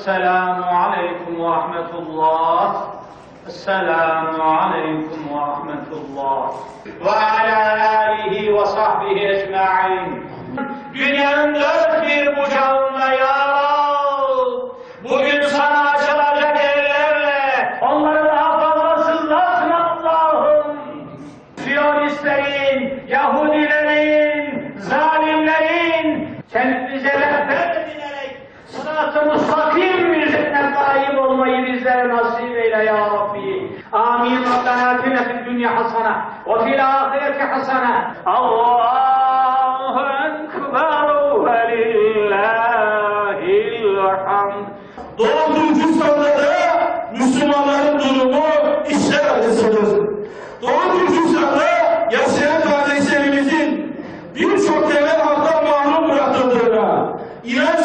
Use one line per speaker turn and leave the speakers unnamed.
Esselamu aleyküm ve rahmetullah. Esselamu aleyküm ve rahmetullah. Ve ala alihi ve sahbihi ecma'in. Dünyanın dört bir bucağında ya Rab, bugün sana açılacak ellerle onları daha fazla sızlatma Allah'ım. Siyonistlerin, Yahudilerin, zalimlerin kendimize fethedilerek sırat-ı mustakim üzerine daim olmayı bizlere nasip eyle ya Rabbi. Amin. Rabbena atina fid dünya hasene ve fil ahireti hasene. Allahu ekber ve lillahil hamd.
Doğu Türkistan'da da Müslümanların durumu işler acısıdır. Doğu Türkistan'da yaşayan kardeşlerimizin birçok temel haktan mahrum bırakıldığına, inanç